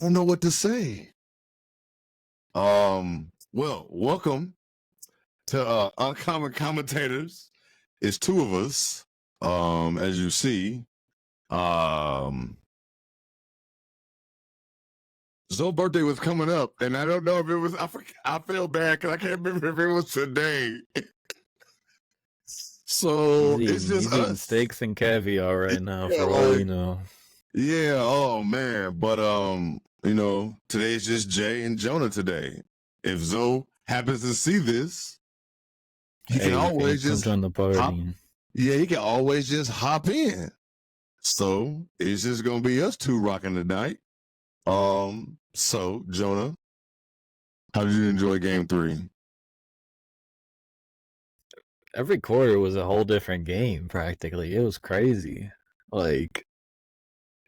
don't know what to say. Well, welcome to Uncommon Commentators. It's two of us. As you see. Zoe's birthday was coming up, and I don't know if it was. I feel bad because I can't remember if it was today. So it's just he's eating us. steaks and caviar right now, Yeah, for all you know. Yeah. Oh man. But today's just Jay and Jonah today. If Zoe happens to see this, he can always come just join the party. hop. Yeah, he can always just hop in. So it's just gonna be us two rocking tonight. So Jonah, how did you enjoy Game 3? Every quarter was a whole different game, practically. It was crazy. Like,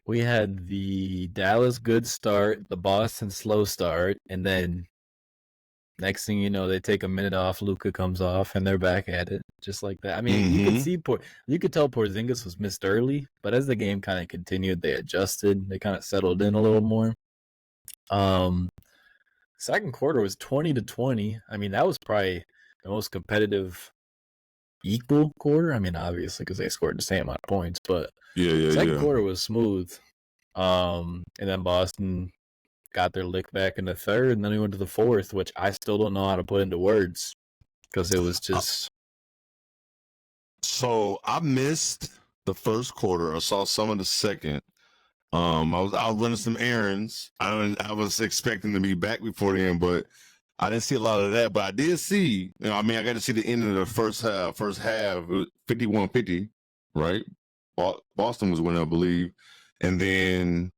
we had the Dallas good start, the Boston slow start, and then next thing you know, they take a minute off, Luca comes off, and they're back at it, just like that. I mean, you could tell Porzingis was missed early, but as the game kind of continued, they adjusted, they kind of settled in a little more. Second quarter was 20-20. I mean, that was probably the most competitive equal quarter. I mean, obviously, because they scored the same amount of points, but second quarter was smooth. And then Boston got their lick back in the third, and then we went to the fourth, which I still don't know how to put into words because it was just. So I missed the first quarter. I saw some of the second. I was running some errands. I was expecting to be back before the end, but I didn't see a lot of that. But I did see. I got to see the end of the first half. First half, 51-50, right? Boston was winning, I believe, and then.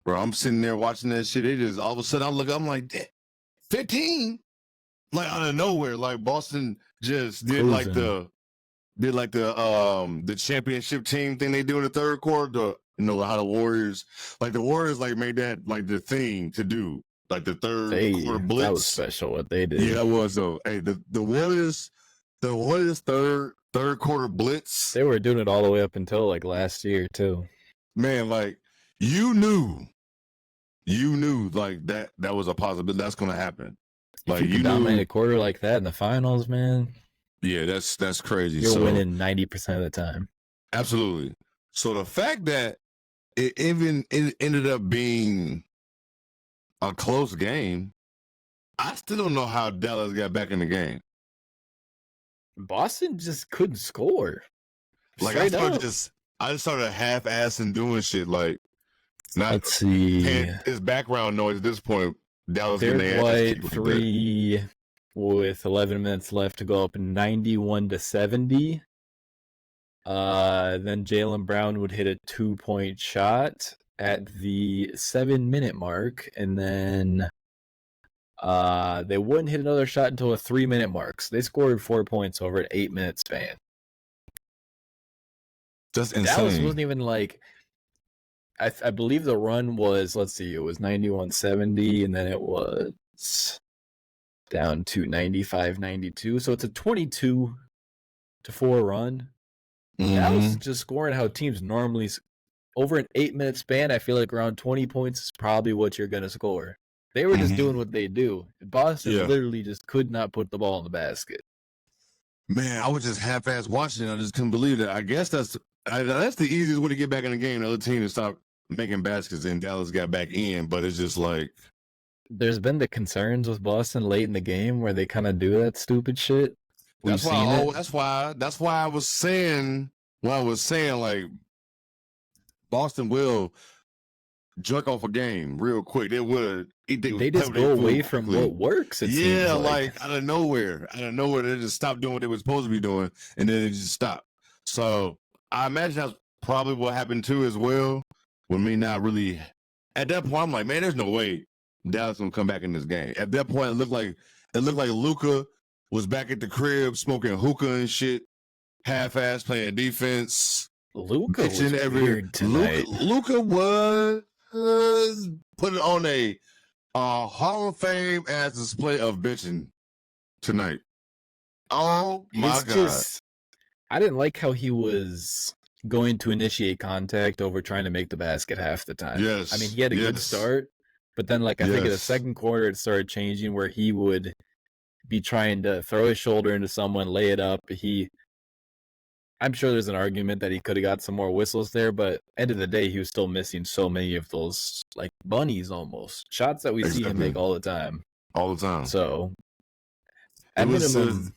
Bro, I'm sitting there watching that shit. It just all of a sudden I'm like, 15, like out of nowhere. Like Boston just did cruising. the championship team thing they do in the third quarter. How the Warriors made that like the thing to do, like the third quarter blitz. That was special what they did. Yeah, that was though. Hey, the Warriors third quarter blitz. They were doing it all the way up until like last year too. Man, like you knew like that was a possibility. That's going to happen. Like if you dominate a quarter like that in the finals, man. Yeah, that's crazy. You're winning 90% of the time. Absolutely. So the fact that it ended up being a close game, I still don't know how Dallas got back in the game. Boston just couldn't score. Like I just started half-assing doing shit like. Let's see. It's background noise at this point. Dallas Derek White 3 with 11 minutes left to go up 91-70. Then Jaylen Brown would hit a 2-point shot at the 7-minute mark, and then they wouldn't hit another shot until a 3-minute mark. So they scored 4 points over an 8-minute span. Just insane. Dallas wasn't even like. I believe the run was, let's see, it was 91-70, and then it was down to 95-92. So it's a 22-4 run. Mm-hmm. That was just scoring how teams normally, over an 8-minute span, I feel like around 20 points is probably what you're going to score. They were just doing what they do. Boston literally just could not put the ball in the basket. Man, I was just half-ass watching it. I just couldn't believe it. I guess that's the easiest way to get back in the game. The other team to stop making baskets, and Dallas got back in, but it's just like there's been the concerns with Boston late in the game where they kind of do that stupid shit. That's why I was saying like Boston will jerk off a game real quick. They just go away from what works. It seems like out of nowhere they just stopped doing what they were supposed to be doing, and then they just stopped. So I imagine that's probably what happened too as well. With me not really, at that point, I'm like, man, there's no way Dallas gonna come back in this game. At that point, it looked like Luca was back at the crib smoking hookah and shit, half-ass playing defense. Luca was weird tonight. Luca was put it on a Hall of Fame as display of bitching tonight. Oh my God! I didn't like how he was going to initiate contact over trying to make the basket half the time. Yes. I mean, he had a good start, but then, like, I think in the second quarter, it started changing where he would be trying to throw his shoulder into someone, lay it up. I'm sure there's an argument that he could have got some more whistles there, but end of the day, he was still missing so many of those, like, bunnies almost. Shots that we see him make all the time. All the time. So, at minimum,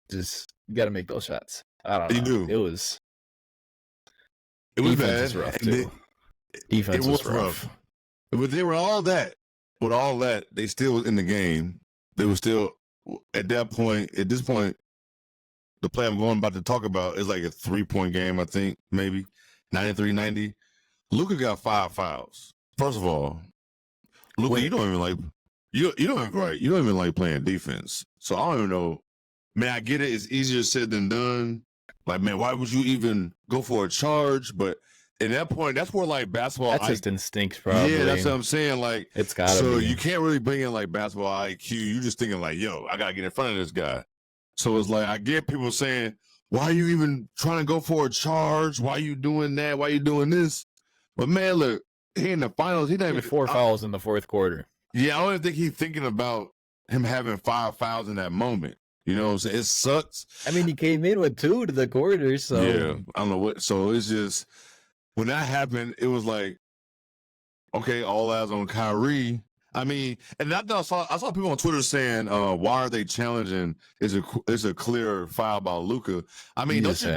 just you got to make those shots. I don't know. You do. It was bad. Was rough too. Defense was rough. But they were all that. With all that, they still was in the game. They were still at this point, the play I'm about to talk about is like a 3-point game, I think, maybe 93-90. Luka got 5 fouls. First of all, Luka, you don't even like playing defense. So I don't even know. Man, I get it. It's easier said than done. Like, man, why would you even go for a charge? But at that point, that's where like basketball. That's just instinct, probably. Yeah, that's what I'm saying. Like, it's gotta be. So you can't really bring in like basketball IQ. You just thinking like, yo, I gotta get in front of this guy. So it's like I get people saying, why are you even trying to go for a charge? Why are you doing that? Why are you doing this? But man, look, he in the finals, he not even 4 fouls in the fourth quarter. Yeah, I don't even think he's thinking about him having 5 fouls in that moment. You know what I'm saying? It sucks. I mean, he came in with 2 to the quarter, so yeah, I don't know what. So it's just when that happened, it was like, okay, all eyes on Kyrie. I mean, and I saw people on Twitter saying, "Why are they challenging? Is a clear foul by Luka?" I mean, don't you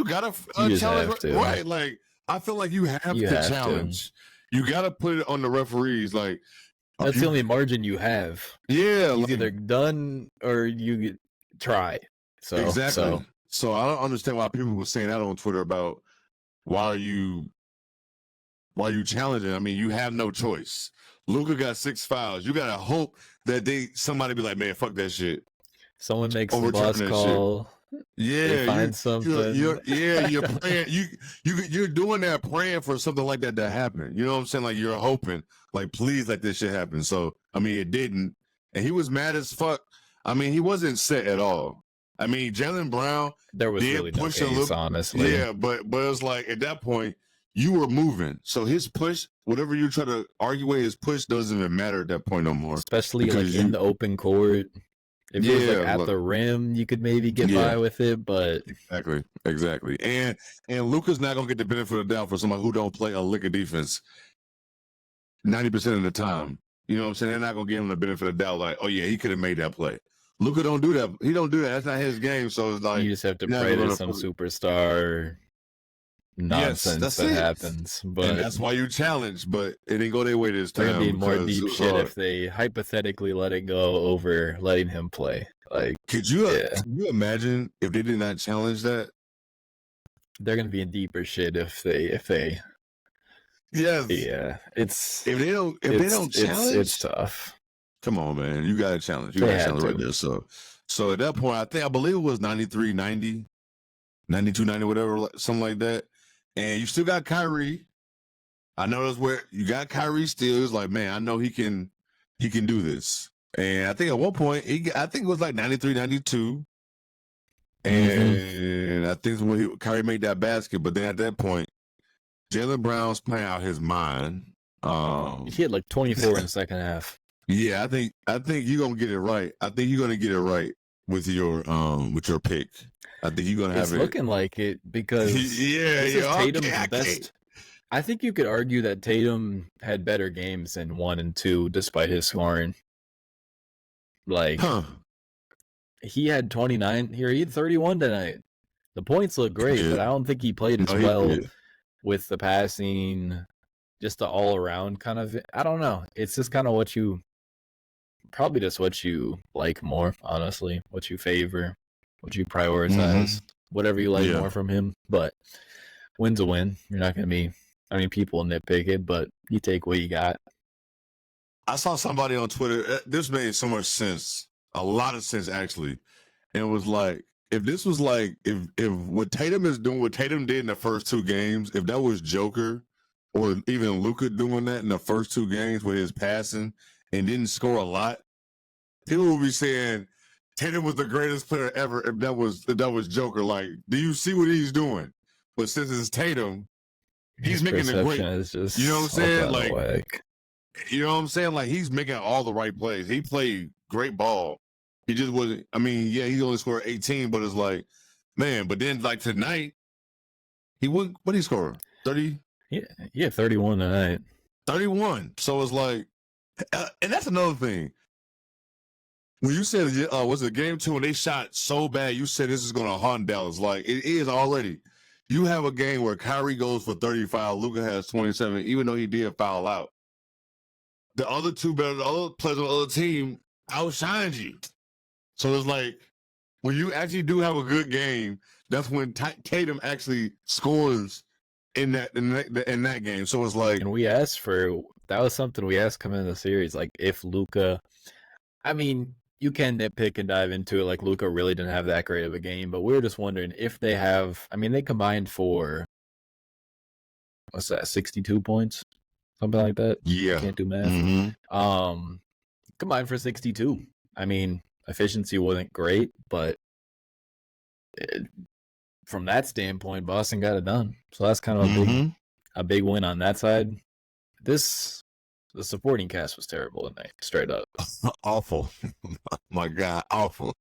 gotta challenge? Right? Like, I feel like you have to challenge. You gotta put it on the referees. Like, that's the only margin you have. Yeah, he's either done or you try. So exactly. So I don't understand why people were saying that on Twitter about why are you challenging? I mean, you have no choice. Luka got 6 fouls. You gotta hope that somebody be like, man, fuck that shit. Someone makes the boss call. Yeah, find something. You're praying. You're doing that, praying for something like that to happen. You know what I'm saying? Like, you're hoping, like, please let this shit happen. So I mean, it didn't, and he was mad as fuck. I mean, he wasn't set at all. I mean, Jaylen Brown, there was really no case, honestly. Yeah, but it was like at that point you were moving, so his push, whatever you try to argue with, his push doesn't even matter at that point no more. Especially like in the open court. If it was like at the rim, you could maybe get by with it, but exactly. And Luka's not gonna get the benefit of the doubt for somebody who don't play a lick of defense 90% of the time. You know what I'm saying? They're not gonna give him the benefit of the doubt, like, oh yeah, he could have made that play. Luka don't do that. He don't do that. That's not his game. So it's like you just have to pray to some superstar nonsense that happens. But and that's why you challenge. But it didn't go their way this time. There'd be more deep shit if they hypothetically let it go over letting him play. Like, could you imagine if they did not challenge that? They're gonna be in deeper shit if they. Yes. Yeah. If they don't challenge, it's tough. Come on, man. You got to challenge. You got to challenge right there. So at that point, I believe it was 93-90, 92-90, whatever, something like that. And you still got Kyrie. I know that's where you got Kyrie still. It's like, man, I know he can do this. And I think at one point, I think it was like 93-92. And I think when Kyrie made that basket, but then at that point, Jaylen Brown's playing out his mind. He had like 24 in the second half. Yeah, I think you're gonna get it right. I think you're gonna get it right with your pick. I think you're gonna have it. It's looking like it because Tatum's best. I think you could argue that Tatum had better games in 1 and 2 despite his scoring. Like, he had 29 here. He had 31 tonight. The points look great, but I don't think he played as well with the passing, just the all around kind of. I don't know. It's just kind of what you like more, honestly, what you favor, what you prioritize, whatever you like more from him. But win's a win. You're not going to be, I mean, people nitpick it, but you take what you got. I saw somebody on Twitter, this made so much sense, a lot of sense actually. And it was like, if this was like, if what Tatum is doing, what Tatum did in the first 2 games, if that was Joker or even Luka doing that in the first 2 games with his passing and didn't score a lot, people will be saying Tatum was the greatest player ever if that was Joker. Like, do you see what he's doing? But since it's Tatum, His he's making a great. perception is just You know what I'm saying? up out of Like, whack. you know what I'm saying? Like, he's making all the right plays. He played great ball. He just wasn't. I mean, yeah, he only scored 18, but it's like, man. But then, like tonight, he wouldn't. What did he score? 30. Yeah, 31 tonight. 31. So it's like, and that's another thing. When you said, was it game 2 and they shot so bad, you said this is going to haunt Dallas. Like, it is already. You have a game where Kyrie goes for 35, Luca has 27, even though he did foul out. The other the other players on the other team outshined you. So it's like, when you actually do have a good game, that's when Tatum actually scores in that game. So it's like, and we asked for that was something we asked coming in the series. Like if Luka, I mean, you can nitpick and dive into it. Like Luka really didn't have that great of a game, but we were just wondering if they have. I mean, they combined for what's that, 62 points, something like that. yeah, Can't do math. Mm-hmm. Combined for 62. I mean, efficiency wasn't great, but from that standpoint, Boston got it done. So that's kind of a big win on that side. The supporting cast was terrible tonight, straight up. Awful. My God, awful.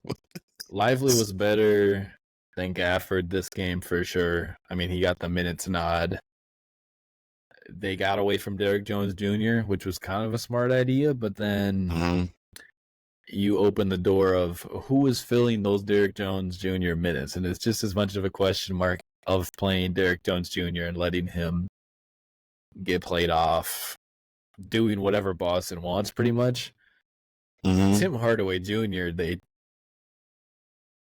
Lively was better than Gafford this game for sure. I mean, he got the minutes nod. They got away from Derrick Jones Jr., which was kind of a smart idea, but then you open the door of who is filling those Derrick Jones Jr. minutes, and it's just as much of a question mark of playing Derrick Jones Jr. and letting him get played off, doing whatever Boston wants, pretty much. Tim Hardaway Jr.,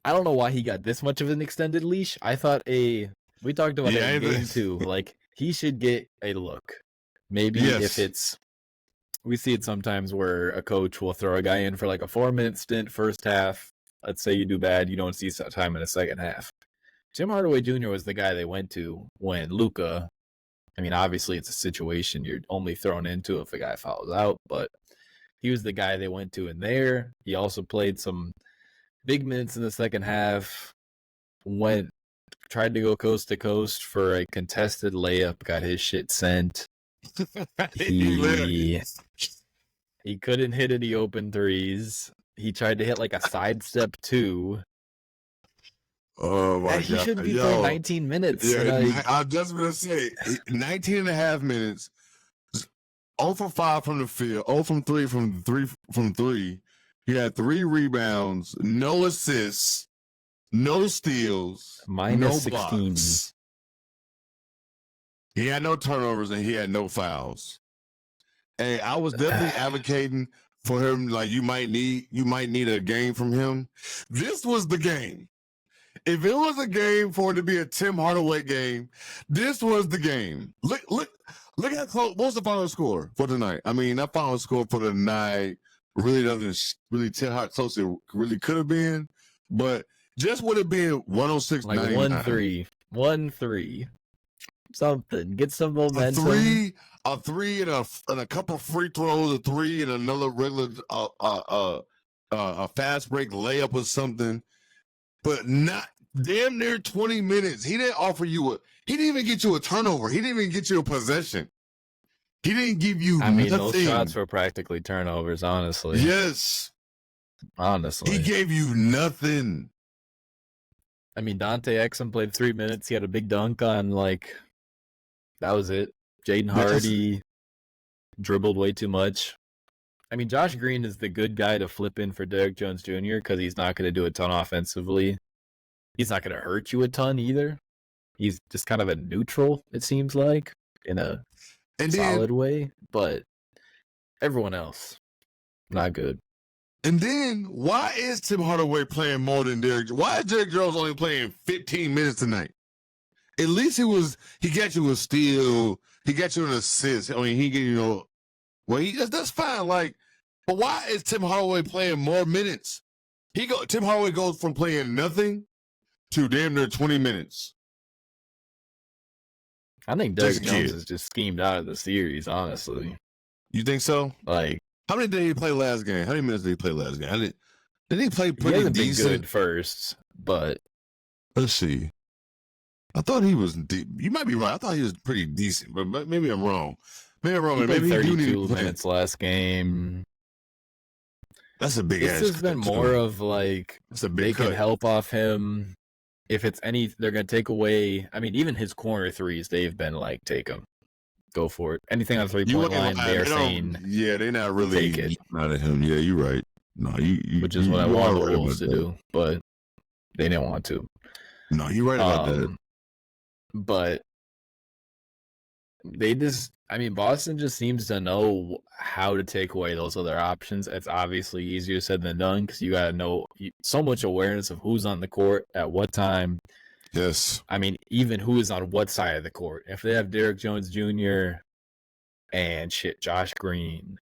I don't know why he got this much of an extended leash. I thought we talked about it in game 2. Like, he should get a look. Maybe if it's, we see it sometimes where a coach will throw a guy in for like a 4-minute stint first half. Let's say you do bad, you don't see time in the second half. Tim Hardaway Jr. was the guy they went to when Luka, I mean, obviously it's a situation you're only thrown into if a guy fouls out, but he was the guy they went to in there. He also played some big minutes in the second half, tried to go coast to coast for a contested layup, got his shit sent. He couldn't hit any open threes. He tried to hit like a sidestep 2. Oh my God. He should be playing 19 minutes. Yeah, I was just going to say 19 and a half minutes. 0 for 5 from the field, 0 from 3 from 3. He had 3 rebounds, no assists, no steals, minus no 16. blocks. He had no turnovers and he had no fouls. Hey, I was definitely advocating for him. Like, you might need a game from him. This was the game. If it was a game for it to be a Tim Hardaway game, this was the game. Look how close. What's the final score for tonight? I mean, that final score for the night really doesn't really tell how close it really could have been, but just would have been 106. Like 1-3. Something. Get some momentum. A three and a couple free throws, a 3 and another regular a fast break layup or something. But not damn near 20 minutes. He didn't offer you he didn't even get you a turnover. He didn't even get you a possession. He didn't give you nothing. Those shots were practically turnovers, honestly. Yes. Honestly. He gave you nothing. I mean, Dante Exum played 3 minutes. He had a big dunk on, that was it. Jaden Hardy dribbled way too much. I mean, Josh Green is the good guy to flip in for Derrick Jones Jr. because he's not going to do a ton offensively. He's not going to hurt you a ton either. He's just kind of a neutral, it seems like, in a solid way. But everyone else, not good. And then, why is Tim Hardaway playing more than Derrick? Why is Derrick Jones only playing 15 minutes tonight? At least he got you a steal. He got you an assist. I mean, that's fine. But why is Tim Hardaway playing more minutes? Tim Hardaway goes from playing nothing to damn near 20 minutes. I think Derrick Jones is just schemed out of the series, honestly. You think so? How many did he play last game? How many minutes did he play last game? Did he play pretty decent? Been good first, but let's see. I thought he was deep. You might be right. I thought he was pretty decent, but maybe I'm wrong. Maybe I'm wrong. He played Maybe he do need 32 to play. minutes last game. That's a big This ass. has been more of like That's a they big can cut. help off him. If it's any, they're gonna take away. I mean, even his corner threes, they've been like, take them, go for it. Anything on the 3-point line, they are saying, yeah, they're not really take it. out of him. Yeah, you're right. No, you which is you, what I you are wanted the right Wolves to about that. do, but they didn't want to. No, you're right about that. But they just, I mean, Boston just seems to know how to take away those other options. It's obviously easier said than done because you got to know so much awareness of who's on the court at what time. Yes. I mean, even who is on what side of the court. If they have Derrick Jones Jr. and Josh Green,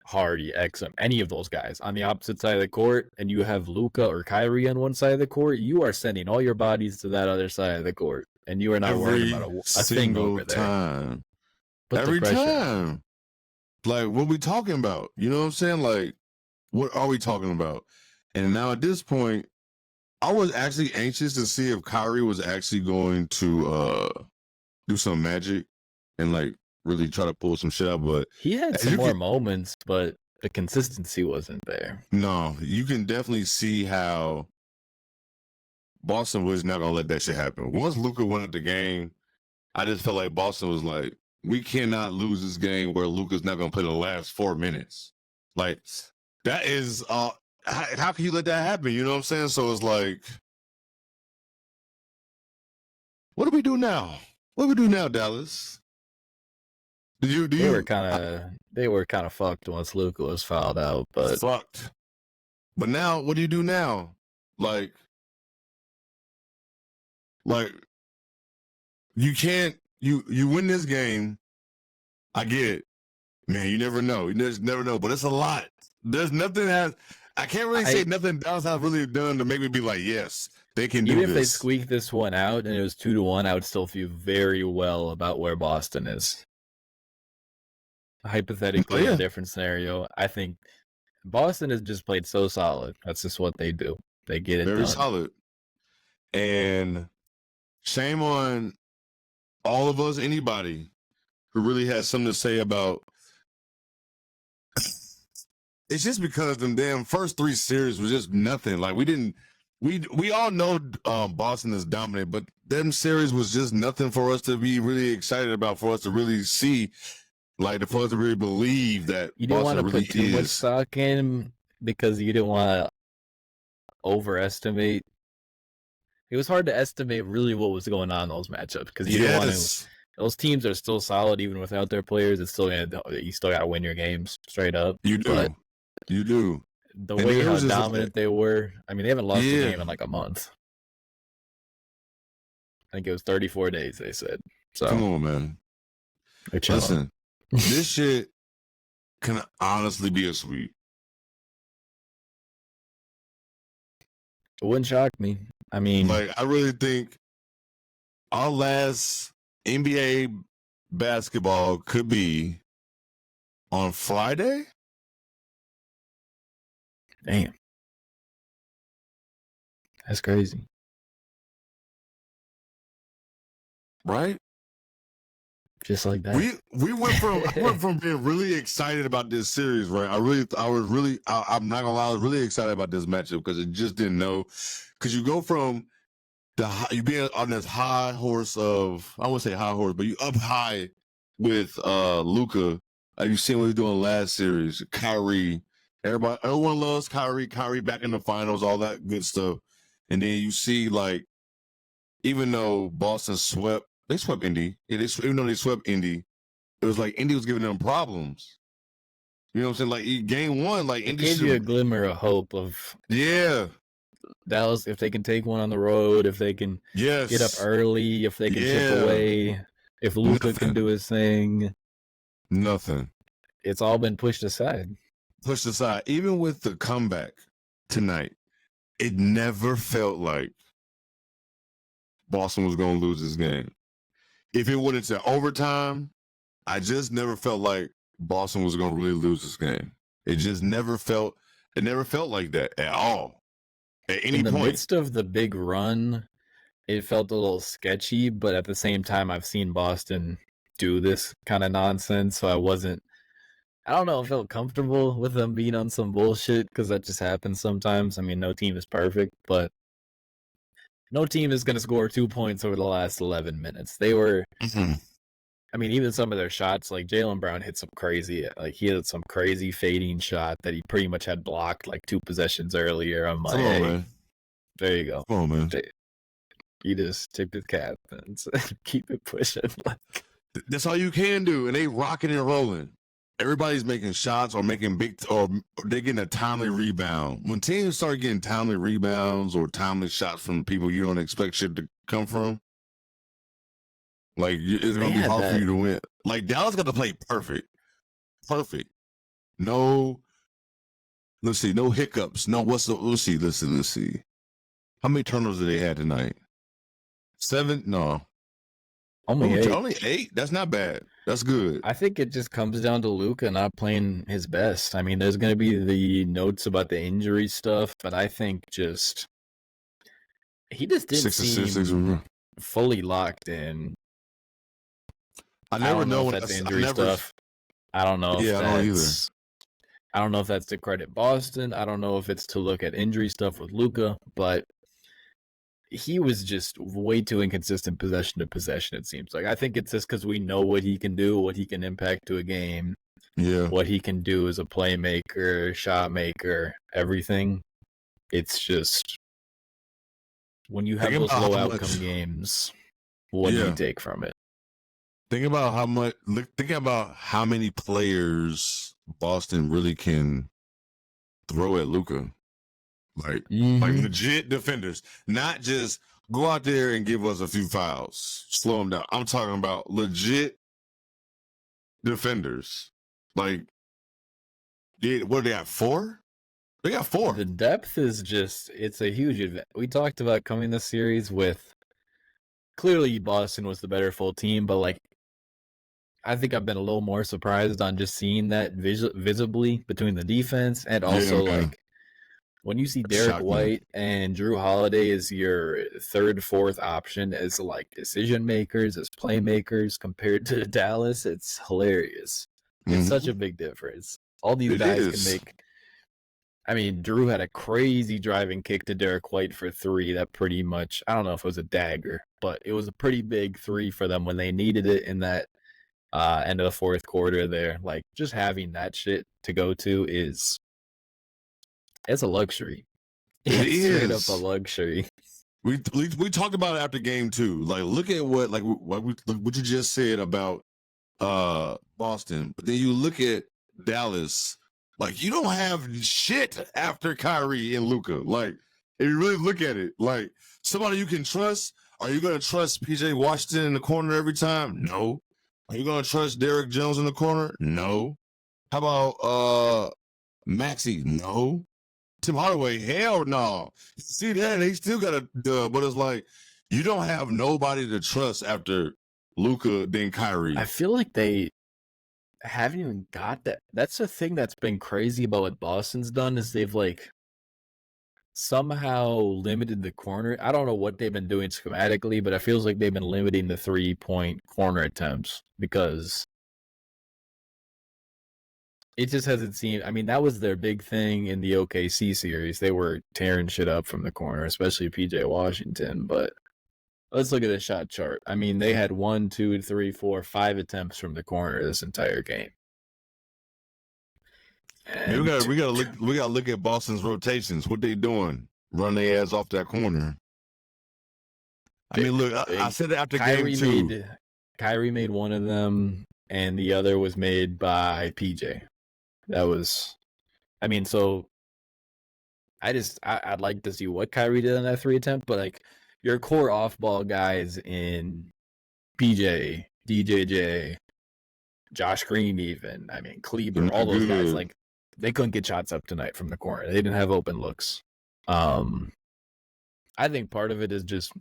Hardy, Exum, any of those guys on the opposite side of the court, and you have Luca or Kyrie on one side of the court, you are sending all your bodies to that other side of the court, and you are not worried about a thing over there. Time. Put Every the pressure time. Like, what we talking about? You know what I'm saying? Like, what are we talking about? And now at this point, I was actually anxious to see if Kyrie was actually going to do some magic and like really try to pull some shit out. But he had some more moments, but the consistency wasn't there. No, you can definitely see how Boston was not gonna let that shit happen. Once Luka went up the game, I just felt like Boston was like, we cannot lose this game where Luka's not gonna play the last 4 minutes. Like that is how can you let that happen? You know what I'm saying? So it's like, what do we do now? What do we do now, Dallas? They were kind of fucked once Luka was fouled out, but fucked. But now, what do you do now? Like you can't you win this game. I get it. Man, you never know. You just never know. But it's a lot. There's nothing I can't really say nothing Dallas has really done to make me be like, yes, they can do this. Even if they squeak this one out and it was 2-1, I would still feel very well about where Boston is. Hypothetically, a different scenario. I think Boston has just played so solid. That's just what they do. They get it very done. solid. And shame on all of us, anybody who really has something to say about. It's just because them damn first 3 series was just nothing. Like we all know Boston is dominant, but them series was just nothing for us to be really excited about, for us to really see, like for us to really believe that you didn't Boston want to really put too much stock in because you didn't want to overestimate. It was hard to estimate really what was going on in those matchups because you didn't want to. Those teams are still solid even without their players. You still got to win your games straight up. You do. But you do. The way how dominant they were. I mean, they haven't lost a game in like a month. I think it was 34 days, they said. So come on, man. Listen, this shit can honestly be a sweep. It wouldn't shock me. I mean, like, I really think our last NBA basketball could be on Friday. Damn. That's crazy. Right? Just like that. We went from being really excited about this series, right? I'm not gonna lie, I was really excited about this matchup because it just didn't know. Because you go from you being on this high horse of, I wouldn't say high horse, but you up high with Luka. You seen what he was doing last series, Kyrie. Everyone loves Kyrie. Kyrie back in the finals, all that good stuff. And then you see, like, even though Boston swept Indy. Even though they swept Indy, it was like Indy was giving them problems. You know what I'm saying? Like, game 1, like, Indy gave you a glimmer of hope of Dallas, if they can take one on the road, if they can get up early, if they can chip away, if Luka can do his thing. Nothing. It's all been pushed aside. Even with the comeback tonight, it never felt like Boston was going to lose this game. If it went into overtime, I just never felt like Boston was going to really lose this game. It just never felt like that at all. At any point. In the midst of the big run, it felt a little sketchy, but at the same time, I've seen Boston do this kind of nonsense, so I don't know, I felt comfortable with them being on some bullshit because that just happens sometimes. I mean, no team is perfect, but no team is going to score 2 points over the last 11 minutes. They were, I mean, even some of their shots, like Jaylen Brown hit some crazy, like he had some crazy fading shot that he pretty much had blocked like 2 possessions earlier. I'm like, Come on, hey, man. there you go. Come on, man. You just tipped his cap and keep it pushing. That's all you can do, and they rocking and rolling. Everybody's making shots or making or they're getting a timely rebound. When teams start getting timely rebounds or timely shots from people you don't expect shit to come from, like it's gonna be hard for you to win. Like Dallas got to play perfect. No, let's see, no hiccups. No, let's see. Let's see. How many turnovers did they have tonight? 7? No. Only 8. Only 8? That's not bad. That's good. I think it just comes down to Luca not playing his best. I mean, there's going to be the notes about the injury stuff, but I think he just didn't seem fully locked in. I never know if that's injury stuff. I don't know. Yeah, I don't either. I don't know if that's to credit Boston. I don't know if it's to look at injury stuff with Luka, but he was just way too inconsistent possession to possession, it seems like. I think it's just because we know what he can do, what he can impact to a game, what he can do as a playmaker, shot maker, everything. It's just when you have those low outcome games, what do you take from it? Think about how many players Boston really can throw at Luka. Like legit defenders, not just go out there and give us a few fouls, slow them down. I'm talking about legit defenders. Like, what, they got 4? They got 4. The depth is it's a huge advantage. We talked about coming this series with, clearly Boston was the better full team, but like, I think I've been a little more surprised on just seeing that visibly between the defense and also like, when you see Derek White and Drew Holiday as your 3rd, 4th option as like decision makers, as playmakers compared to Dallas, it's hilarious. It's such a big difference. All these guys can make. I mean, Drew had a crazy driving kick to Derek White for 3 that pretty much, I don't know if it was a dagger, but it was a pretty big 3 for them when they needed it in that end of the 4th quarter there. Like, just having that shit to go to it's a luxury. It is straight up a luxury. We talked about it after game 2. Like, look at what you just said about Boston, but then you look at Dallas. Like, you don't have shit after Kyrie and Luka. Like, if you really look at it, like somebody you can trust. Are you going to trust PJ Washington in the corner every time? No. Are you going to trust Derrick Jones in the corner? No. How about Maxey? No. Tim Hardaway, hell no. You see that? They still got a dub, but it's like you don't have nobody to trust after Luka, then Kyrie. I feel like they haven't even got that. That's the thing that's been crazy about what Boston's done is they've like somehow limited the corner. I don't know what they've been doing schematically, but it feels like they've been limiting the 3-point corner attempts because it just hasn't seemed. I mean, that was their big thing in the OKC series. They were tearing shit up from the corner, especially PJ Washington. But let's look at the shot chart. I mean, they had 1, 2, 3, 4, 5 attempts from the corner this entire game. And we gotta look at Boston's rotations. What they doing? Run their ass off that corner. I mean, look, I said it after game 2. Kyrie made one of them, and the other was made by PJ. That was, I mean, so I'd like to see what Kyrie did on that 3 attempt, but like your core off-ball guys in PJ, DJJ, Josh Green, even, I mean, Kleber, all those guys, like they couldn't get shots up tonight from the corner. They didn't have open looks. I think part of it is just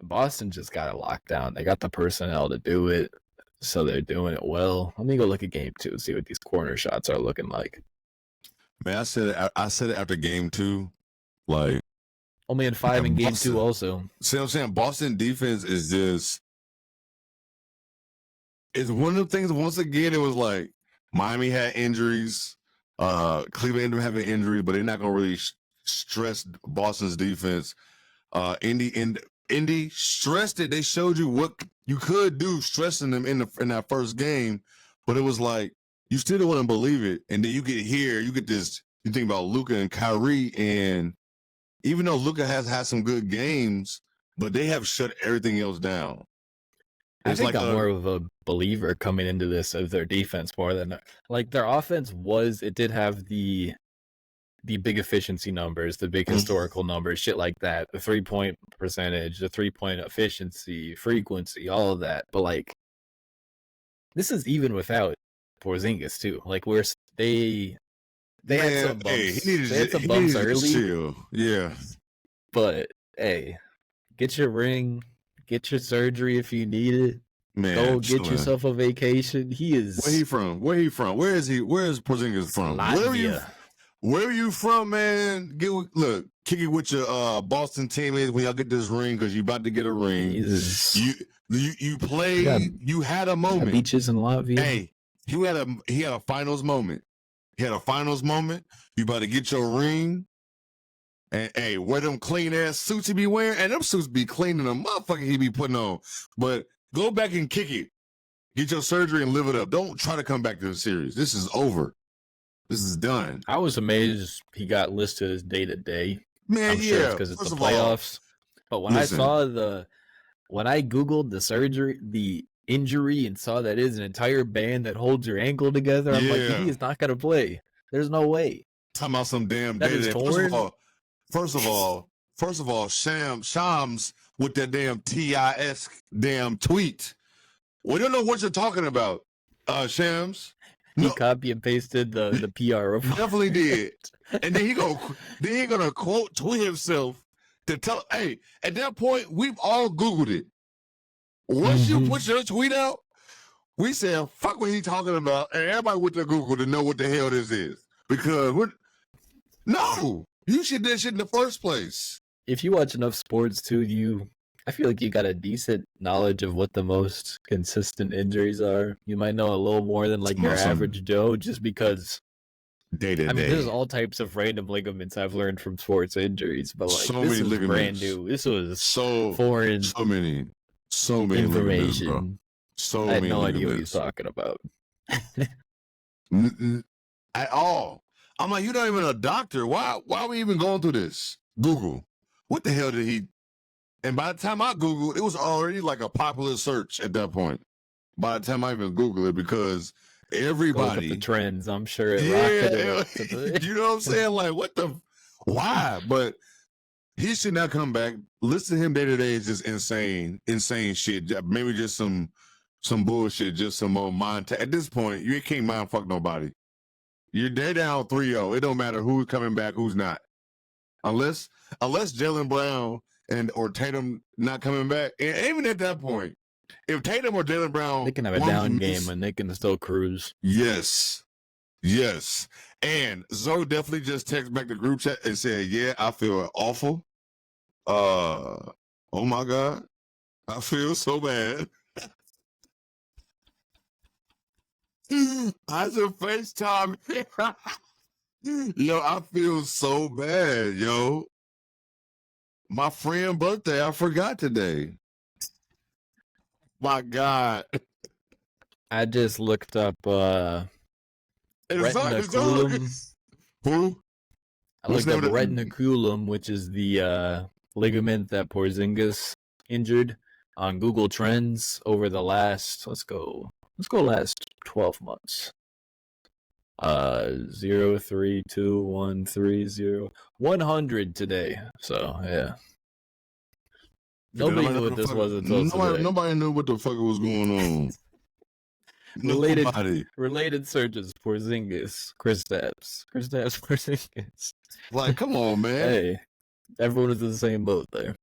Boston just got it locked down. They got the personnel to do it. So they're doing it well. Let me go look at game 2, see what these corner shots are looking like. Man, I said it after game 2. Like, Only in 5 in game Boston. 2 also. See what I'm saying? Boston defense is just, it's one of the things, once again, it was like Miami had injuries. Cleveland ended up having injuries, but they're not going to really stress Boston's defense. Indy stressed it. They showed you what you could do, stressing them in that first game, but it was like you still don't want to believe it. And then you get this. You think about Luca and Kyrie, and even though Luca has had some good games, but they have shut everything else down. I think I'm more of a believer coming into this of their defense more than like their offense was. It did have the big efficiency numbers, the big historical numbers, shit like that, the 3-point percentage, the 3-point efficiency, frequency, all of that. But like, this is even without Porzingis too. Like they had some bumps. They had some bumps early. Chill. Yeah. But hey, get your ring, get your surgery if you need it. Man, go get yourself a vacation. He is. Where he from? Where is Porzingis from? Latvia. Where are you from, man? Kick it with your Boston teammates when y'all get this ring because you about to get a ring. You played. You had a moment. Beaches in Latvia. Hey, he had a finals moment. He had a finals moment. You about to get your ring. And hey, wear them clean ass suits he be wearing, and them suits be cleaning the motherfucker he be putting on. But go back and kick it. Get your surgery and live it up. Don't try to come back to the series. This is over. This is done. I was amazed he got listed as day-to-day. Man, I'm sure it's because it's the playoffs. But when I Googled the surgery, the injury, and saw that it is an entire band that holds your ankle together, I'm like, he is not going to play. There's no way. Talking about some damn day-to-day. First of all, Shams with that damn TIS damn tweet. We don't know what you're talking about, Shams. He copy and pasted the PR report. Definitely did. And then he gonna quote tweet himself to tell. Hey, at that point, we've all Googled it. Once you put your tweet out, we said, "Fuck what he talking about," and everybody went to Google to know what the hell this is because you should do that shit in the first place. If you watch enough sports too, I feel like you got a decent knowledge of what the most consistent injuries are. You might know a little more than like your average Joe, just because. Day to day. There's all types of random ligaments I've learned from sports injuries, but like this is brand new. This was foreign. So many information. So I had many no idea what ligaments. he was talking about. At all. I'm like, you're not even a doctor. Why are we even going through this? Google. What the hell did he? And by the time I Googled, it was already like a popular search at that point. By the time I even Googled it, because everybody. The trends, I'm sure it rocketed. You know what I'm saying? Like, why? But he should not come back. Listen to him day to day is just insane shit. Maybe just some bullshit, just some more mind. At this point, you can't mind fuck nobody. They're down 3-0. It don't matter who's coming back, who's not. Unless Jaylen Brown or Tatum not coming back. And even at that point, if Tatum or Jaylen Brown, they can have a down game and they can still cruise. Yes. And Zoe definitely just texted back the group chat and said, "Yeah, I feel awful. Oh my God, I feel so bad." I said FaceTime. Yo, I feel so bad, yo. My friend's birthday, I forgot today. My God. I just looked up retinaculum. Who? I looked up retinaculum, which is the ligament that Porzingis injured, on Google Trends over the last, let's go last 12 months. 032130130 100 today. So yeah. Nobody knew what this was until today. Nobody knew what the fuck was going on. Related searches: Porzingis, Kristaps, Porzingis. Like, come on, man. Hey, everyone was in the same boat there.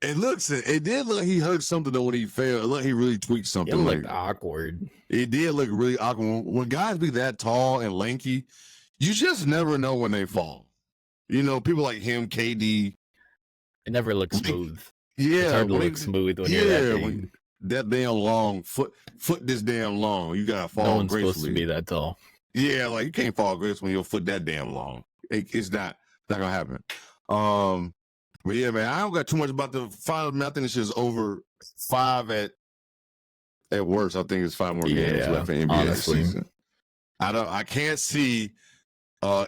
It did look like he hugged something though when he fell. It looked like he really tweaked something. It looked awkward. It did look really awkward. When guys be that tall and lanky, you just never know when they fall. You know, people like him, KD, It never looks smooth. Yeah, it's hard to look smooth when you're that big. That damn long foot this damn long. You gotta fall no one's gracefully. Supposed to be that tall. Yeah, like you can't fall gracefully when your foot that damn long. It's not gonna happen. But yeah, man, I don't got too much about the finals. Man, I think it's just over 5 at worst. I think it's 5 more games left in NBA season. I can't see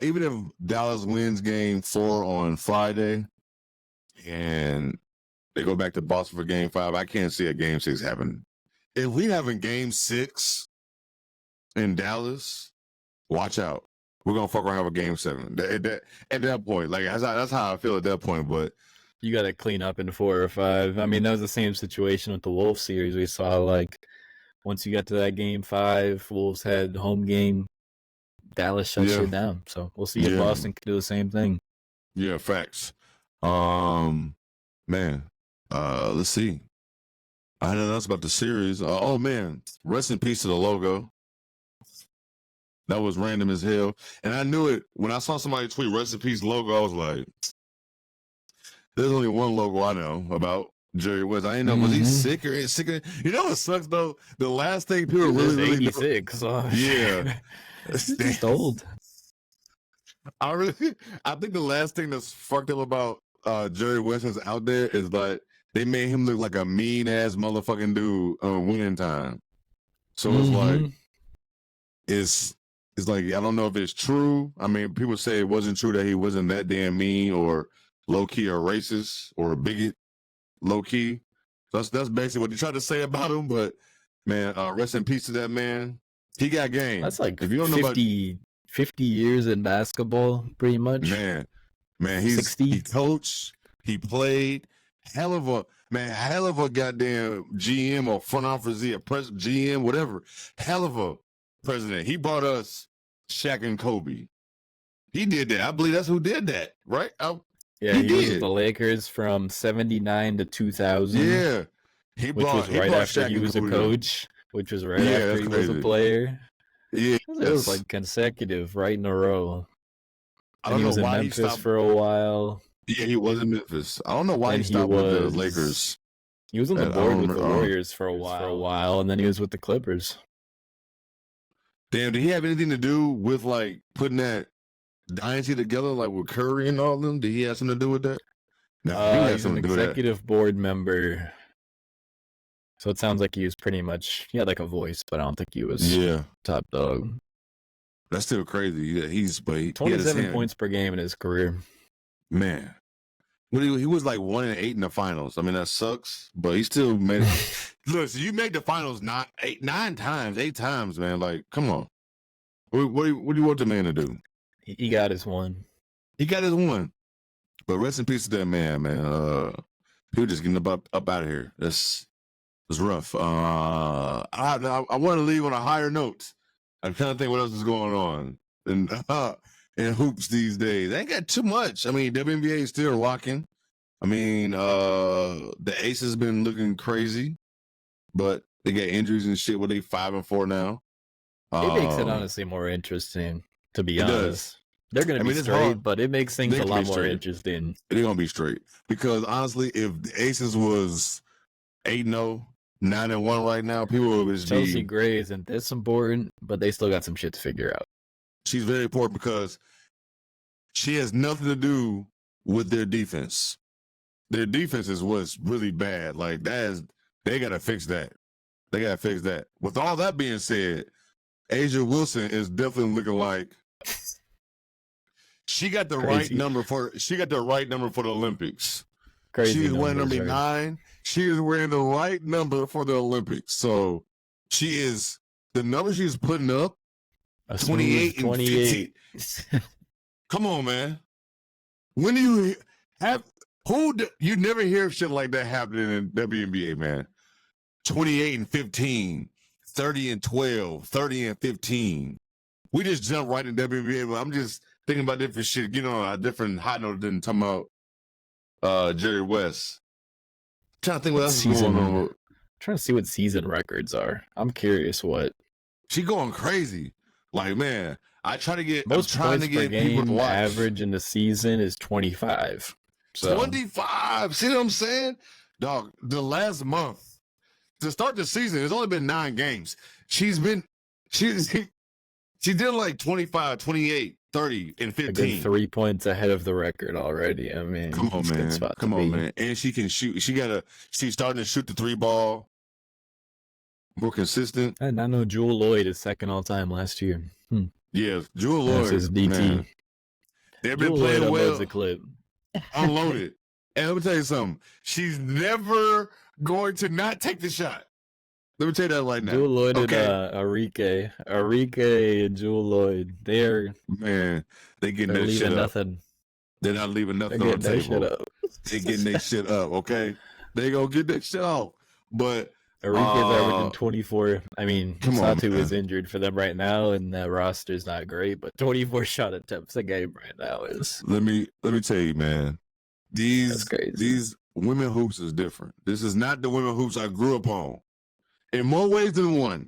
even if Dallas wins game 4 on Friday and they go back to Boston for game 5, I can't see a game 6 happen. If we have a game 6 in Dallas, watch out. We're gonna fuck around with game 7. At that point, like that's how I feel at that point. But you got to clean up in 4 or 5. I mean, that was the same situation with the Wolves series. We saw like once you got to that game 5, Wolves had home game. Dallas shut shit down. So we'll see if Boston can do the same thing. Yeah, facts. Man, let's see. I don't know else about the series. Oh man, rest in peace to the logo. That was random as hell. And I knew it when I saw somebody tweet rest in peace logo. I was like, there's only one logo I know about Jerry West. I didn't know, was he sick or sick? You know what sucks though? The last thing people really 86. Yeah. He's old. I think the last thing that's fucked up about Jerry West is out there is like they made him look like a mean ass motherfucking dude on winning time. So it's like it's like I don't know if it's true. I mean, people say it wasn't true that he wasn't that damn mean or low key or racist or a bigot, low key. So that's basically what they tried to say about him. But man, rest in peace to that man. He got game. That's like if you don't 50 years in basketball, pretty much. Man, he coached, he played, hell of a goddamn GM or front office, GM, whatever. Hell of a president. He brought us Shaq and Kobe. He did that. I believe that's who did that, right? He was with the Lakers from 79 to 2000. Yeah. Which was right after he was a coach. Which was right after he was a player. Yeah, it was like consecutive, right in a row. I don't know was in why Memphis he stopped for a while. Yeah, he was in Memphis. I don't know why he stopped with the Lakers. He was on the board with the Warriors for a while, and then he was with the Clippers. Damn, did he have anything to do with like putting that dynasty together, like with Curry and all of them? Did he have something to do with that? No, he had something to do with that. Executive board member. So it sounds like he was pretty much, he had like a voice, but I don't think he was top dog. That's still crazy. Yeah, he's 27 points per game in his career. Man. He was like 1-8 in the finals. I mean, that sucks, but he still made it. Look, so you made the finals 8 times, man. Like, come on. What do you want the man to do? He got his one. He got his one. But rest in peace to that man. He was just getting up out of here. It's rough. I want to leave on a higher note. I'm trying to think what else is going on in hoops these days. They ain't got too much. I mean, WNBA is still rocking. I mean, the Aces been looking crazy, but they got injuries and shit. Where they 5-4 now. It makes it honestly more interesting. To be honest, they're gonna be straight, but it makes things a lot more interesting. They're gonna be straight because honestly, if the Aces was 8-0. 9-1 right now, people will just Chelsea Gray isn't this important, but they still got some shit to figure out. She's very important because she has nothing to do with their defense. Their defense is what's really bad. Like they gotta fix that. They gotta fix that. With all that being said, Asia Wilson is definitely looking like she got the right number for the Olympics. Crazy. She's wearing number 9. She is wearing the right number for the Olympics. So she is the number she's putting up. 28 and 15. Come on, man. When do you have you never hear shit like that happening in WNBA, man. 28 and 15, 30 and 12, 30 and 15. We just jump right in WNBA, but I'm just thinking about different shit, a different hot note than talking about Jerry West. Trying to think what else is going on. I'm trying to see what season records are. I'm curious what. She going crazy. Like, man, most points per game average in the season is 25. So 25. See what I'm saying? Dog, the last month to start the season, it's only been 9 games. She did like 25, 28, 30, and 15. 3 points ahead of the record already. I mean, Come on, it's a good man. spot Come to on, be. man. And she can shoot. She's starting to shoot the 3 ball. More consistent. And I know Jewel Lloyd is second all time last year. Yeah, Jewel That's Lloyd. his DT. Man, they've been Jewel playing Lloyd well. unloads the clip. Unloaded. And let me tell you something. She's never going to not take the shot. Let me tell you that right now. Jewel Lloyd Okay? and Arike and Jewel Lloyd. They're getting that leaving shit up. nothing. They're not leaving They're nothing on getting the that shit table. up. They're getting their shit up, okay? They gonna get that shit off. But Arike's averaging 24. I mean, come on, Satu man. is injured for them right now, and that roster's not great. But 24 shot attempts a game right now is let me tell you, man. that's crazy. These women hoops is different. This is not the women hoops I grew up on. In more ways than one.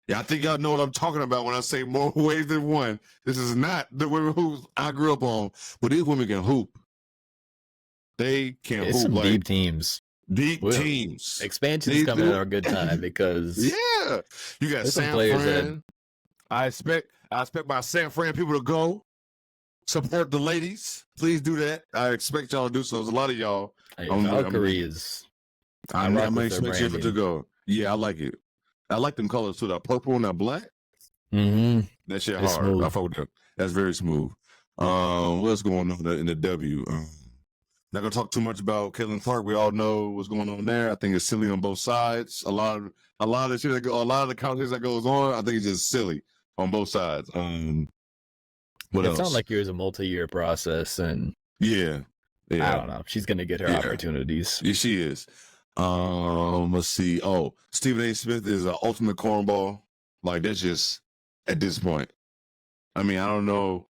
Yeah, I think y'all know what I'm talking about when I say more ways than one. This is not the women hoops I grew up on, but these women can hoop. They can It's hoop some like deep teams. deep Well, teams. Expansion's coming at a good time because Yeah, you got there's some San players that- Fran. I expect my San Fran people to go support the ladies. Please do that. I expect y'all to do so. There's a lot of y'all. Valkyrie is. I I'm rock with expect their you to branding. go. Yeah, I like it. I like them colors too. That purple and that black. Mm-hmm. That shit It's hard. smooth. I fuck with that. That's very smooth. What's going on in the W? Not gonna talk too much about Caitlin Clark. We all know what's going on there. I think it's silly on both sides. A lot of the shit a lot of the conversation that goes on. I think it's just silly on both sides. What It else? sounds like it was a multi-year process, and yeah. I don't know. She's gonna get her opportunities. Yeah, she is. Let's see. Oh, Stephen A. Smith is an ultimate cornball. Like that's just at this point. I mean, I don't know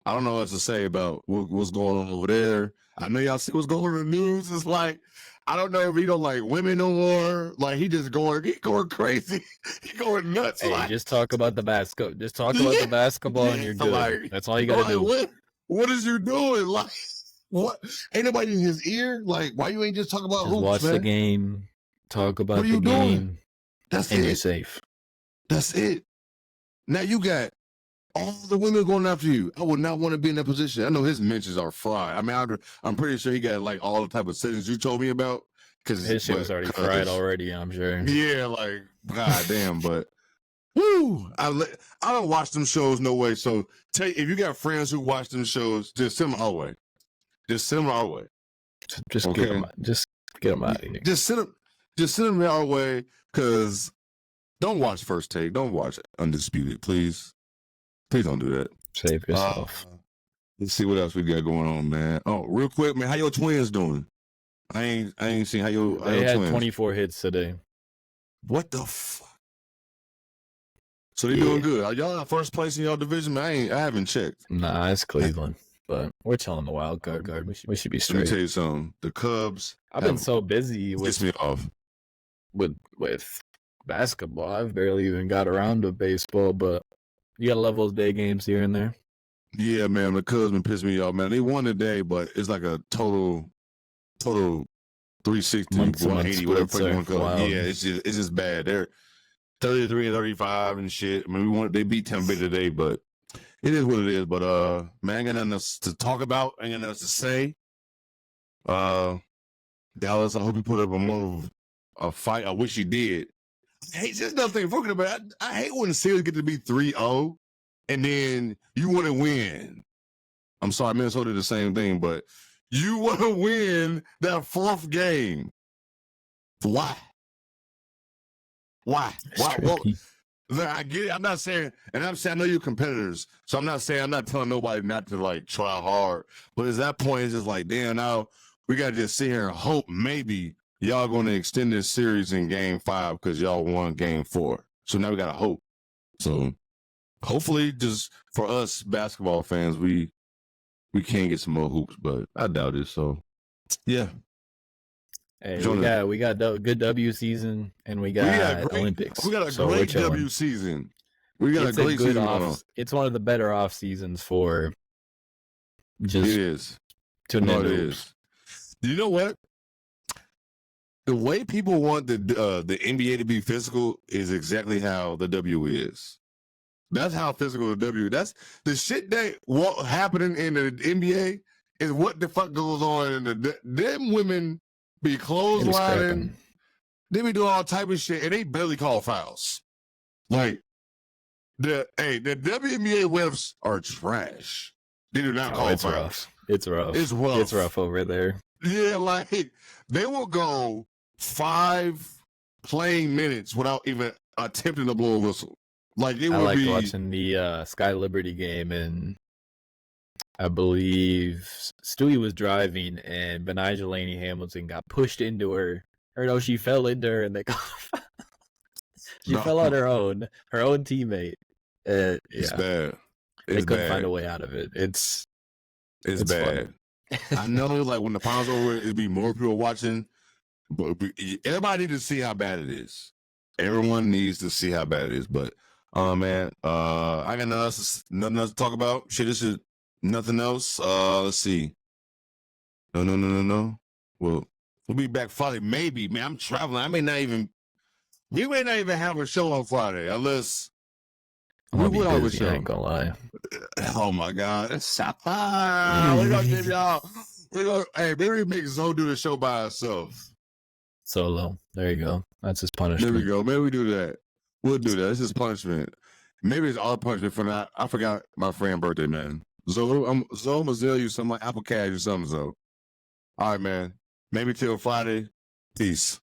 what to say about what's going on over there. I know y'all see what's going on in the news. It's like I don't know if he don't like women no more. Like he going crazy. He going nuts. Hey, like, just talk about the basketball. Just talk about the basketball, and you're good. like, That's all you gotta do. What is you doing? Like what? Ain't nobody in his ear. Like why you ain't just talk about Just hoops, watch man? the game. Talk about What are the you game, doing? That's and it. you're safe. That's it. Now you got all the women going after you. I would not want to be in that position. I know his mentions are fried. I mean, I'm pretty sure he got like all the type of settings you told me about. Cause His shit was already fried already. I'm sure. Yeah, like goddamn. But woo, I don't watch them shows no way. So tell you, if you got friends who watch them shows, just send them our way. Just send them our way. Just Okay. get them. Just get them out of here. Just send them our way. Cause don't watch First Take. Don't watch Undisputed, please. Please don't do that. Save yourself. Let's see what else we got going on, man. Oh, real quick, man, how your twins doing? I ain't seen how your They had twins. 24 hits today. What the fuck? So they doing good. Are y'all in first place in y'all division? Man, I haven't checked. Nah, it's Cleveland, but we're telling the wild card. We should be Let me straight. tell you something. The Cubs I've been so busy pissed me off. with basketball. I've barely even got around to baseball, but you got levels day games here and there. Yeah, man, the Cubs been pissing me off, man. They won today, but it's like a total 360, Months and 180, months whatever you want to call it. wild. Yeah, it's just bad. They're 33 and 35 and shit. I mean, they beat Tampa Bay today, but it is what it is. But man, I ain't got nothing else to talk about. I ain't got nothing else to say. Dallas, I hope you put up more of a fight. I wish you did. Hey, just nothing talking about. I hate when the series get to be 3-0 and then you want to win. I'm sorry, Minnesota did the same thing, but you want to win that fourth game. Why? Why? Well, I get it. I'm not saying, and I'm saying I know you're competitors, so I'm not telling nobody not to like try hard. But at that point, it's just like, damn, now we gotta just sit here and hope maybe y'all gonna extend this series in game 5 because y'all won game 4. So now we gotta hope. So hopefully, just for us basketball fans, we can get some more hoops, but I doubt it. So yeah. Hey, Jonah. we got good W season, and we got Olympics. We got a so great W season. We got it's a great season going on. It's one of the better off seasons for just It is. Tuning No, in it to is. You know what? The way people want the NBA to be physical is exactly how the W is. That's how physical the W. That's the shit that what happening in the NBA is what the fuck goes on in them women be clotheslining. scrapping. They be doing all type of shit and they barely call fouls. Like the WNBA refs are trash. They do not call It's fouls. rough. It's rough. It's rough. It's rough over there. Yeah, like they will go 5 playing minutes without even attempting to blow a whistle. Like it I would liked be watching the Sky Liberty game, and I believe Stewie was driving, and Benai Jelani Hamilton got pushed into her. Or no, she fell into her, and they got she fell on her own teammate. It's Yeah, bad. they It's couldn't bad. find a way out of it. It's bad. I know, like when the finals over, it'd be more people watching, but everybody needs to see how bad it is. Everyone needs to see how bad it is. But, man, I got nothing else to talk about. Shit, this is nothing else. Let's see. No. Well, we'll be back Friday. Maybe, man. I'm traveling. We may not even have a show on Friday unless. I'm gonna be busy, I ain't gonna lie. Oh my God. We're gonna give y'all. Hey, maybe make Zoe do the show by herself. Solo. There you go. That's his punishment. There we go. Maybe we do that. We'll do that. This is punishment. Maybe it's all punishment for that. I forgot my friend's birthday, man. Zoe, I'm gonna sell you some like Apple Cash or something, Zoe. All right, man. Maybe till Friday. Peace.